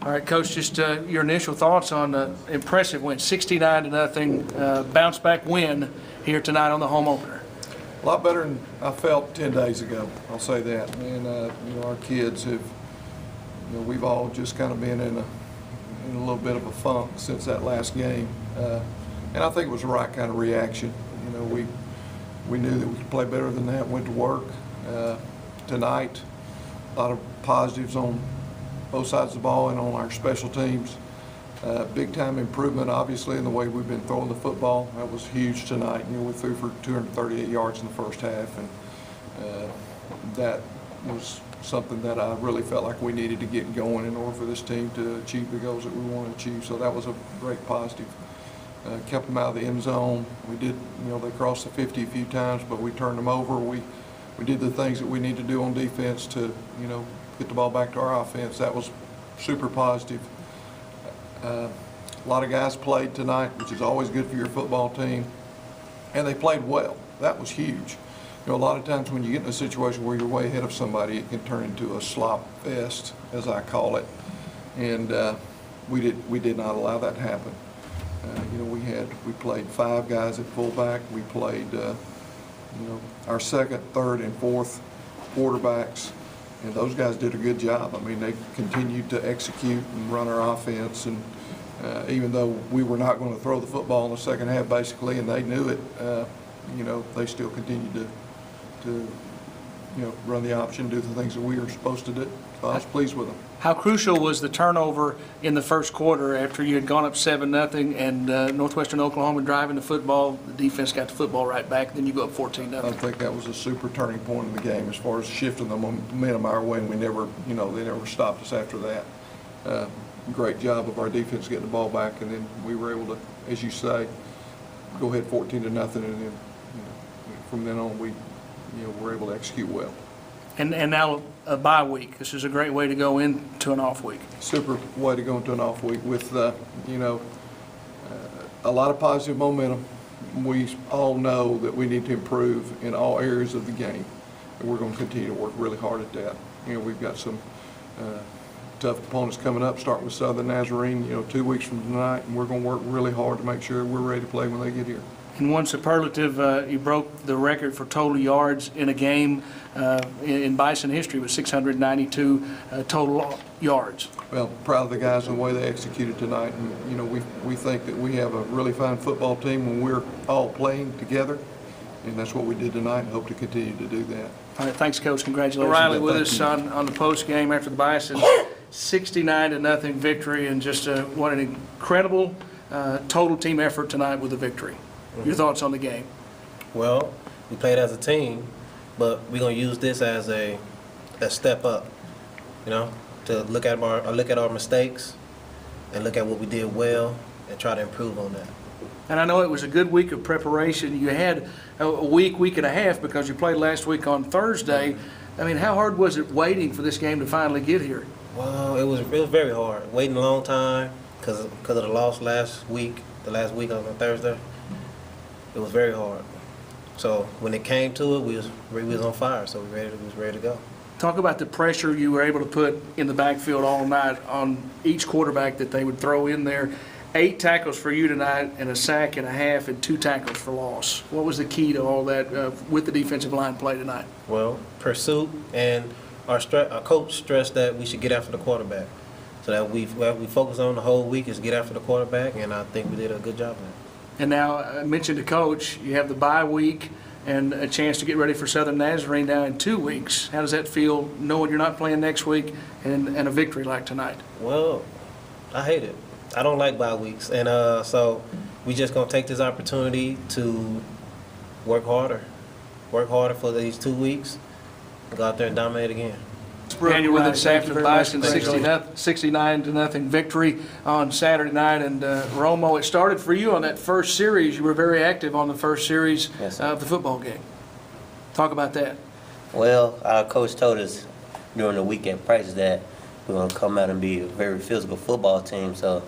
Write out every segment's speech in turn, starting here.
All right, Coach, just your initial thoughts on the impressive win, 69-0 bounce-back win here tonight on the home opener. A lot better than I felt 10 days ago, I'll say that. And, our kids have, we've all just kind of been in a little bit of a funk since that last game. And I think it was the right kind of reaction. We knew that we could play better than that, went to work. Tonight, a lot of positives on both sides of the ball and on our special teams. Big time improvement, obviously, in the way we've been throwing the football. That was huge tonight. We threw for 238 yards in the first half, and that was something that I really felt like we needed to get going in order for this team to achieve the goals that we want to achieve. So that was a great positive. Kept them out of the end zone. We did, they crossed the 50 a few times, but we turned them over. We did the things that we need to do on defense to, get the ball back to our offense. That was super positive. A lot of guys played tonight, which is always good for your football team, and they played well. That was huge. A lot of times when you get in a situation where you're way ahead of somebody, it can turn into a slop fest, as I call it, and we did not allow that to happen. We played 5 guys at fullback. We played, our second, third, and fourth quarterbacks. And those guys did a good job. I mean, they continued to execute and run our offense. And even though we were not going to throw the football in the second half, basically, and they knew it, they still continued to run the option, do the things that we were supposed to do. So I was pleased with them. How crucial was the turnover in the first quarter after you had gone up 7-0 and Northwestern Oklahoma driving the football? The defense got the football right back, and then you go up 14-0. I think that was a super turning point in the game as far as shifting the momentum our way, and we never, they never stopped us after that. Great job of our defense getting the ball back, and then we were able to, as you say, go ahead 14-0, and then from then on we were able to execute well. And now a bye week. This is a great way to go into an off week. Super way to go into an off week with, a lot of positive momentum. We all know that we need to improve in all areas of the game, and we're going to continue to work really hard at that. We've got some tough opponents coming up, starting with Southern Nazarene, 2 weeks from tonight, and we're going to work really hard to make sure we're ready to play when they get here. In one superlative, you broke the record for total yards in a game in Bison history with 692 total yards. Well, proud of the guys and the way they executed tonight. And, we think that we have a really fine football team when we're all playing together. And that's what we did tonight, and hope to continue to do that. All right, thanks, Coach. Congratulations. O'Reilly with us on the post game after the Bison 69-0 victory, and just what an incredible total team effort tonight with the victory. Your thoughts on the game? Well, we played as a team, but we're gonna use this as a step up, to look at our mistakes and look at what we did well and try to improve on that. And I know it was a good week of preparation. You had a week and a half because you played last week on Thursday. I mean, how hard was it waiting for this game to finally get here? Well, it was very hard. Waiting a long time because of the loss last week on Thursday. It was very hard. So when it came to it, we was on fire. So we was ready to go. Talk about the pressure you were able to put in the backfield all night on each quarterback that they would throw in there. 8 tackles for you tonight, and a sack and a half, and 2 tackles for loss. What was the key to all that with the defensive line play tonight? Well, pursuit, and our coach stressed that we should get after the quarterback. So that what we focus on the whole week is get after the quarterback, and I think we did a good job of that. And now, I mentioned to Coach, you have the bye week and a chance to get ready for Southern Nazarene now in 2 weeks. How does that feel, knowing you're not playing next week and a victory like tonight? Well, I hate it. I don't like bye weeks. And so we just going to take this opportunity to work harder for these 2 weeks and go out there and dominate again. And you're with us after the Bison 69-0 victory on Saturday night. And Romo, it started for you on that first series. You were very active on the first series of the football game. Talk about that. Well, our coach told us during the weekend practice that we're going to come out and be a very physical football team. So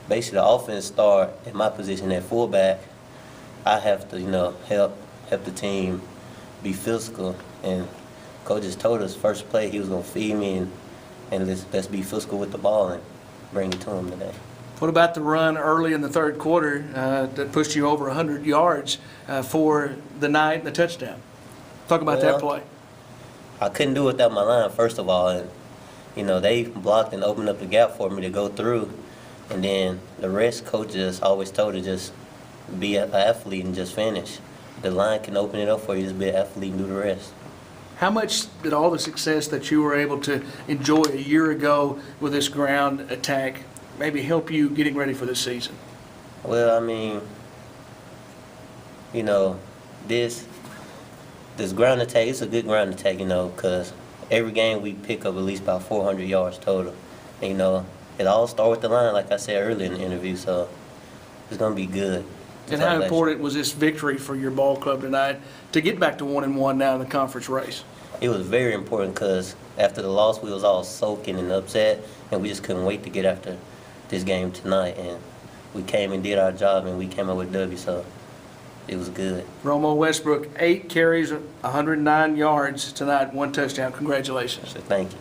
basically the offense start in my position at fullback. I have to, help the team be physical, and Coach just told us first play he was going to feed me and let's be physical with the ball, and bring it to them today. What about the run early in the third quarter that pushed you over 100 yards for the night and the touchdown? Talk about that play. I couldn't do it without my line, first of all, and they blocked and opened up the gap for me to go through, and then the rest, coach just always told to just be an athlete and just finish. The line can open it up for you, just be an athlete and do the rest. How much did all the success that you were able to enjoy a year ago with this ground attack maybe help you getting ready for this season? Well, I mean, this ground attack, it's a good ground attack, because every game we pick up at least about 400 yards total. And, it all starts with the line, like I said earlier in the interview, so it's going to be good. And how important was this victory for your ball club tonight to get back to 1-1 now in the conference race? It was very important because after the loss, we was all soaking and upset, and we just couldn't wait to get after this game tonight. And we came and did our job, and we came up with W, so it was good. Romo Westbrook, 8 carries, 109 yards tonight, 1 touchdown. Congratulations. So thank you.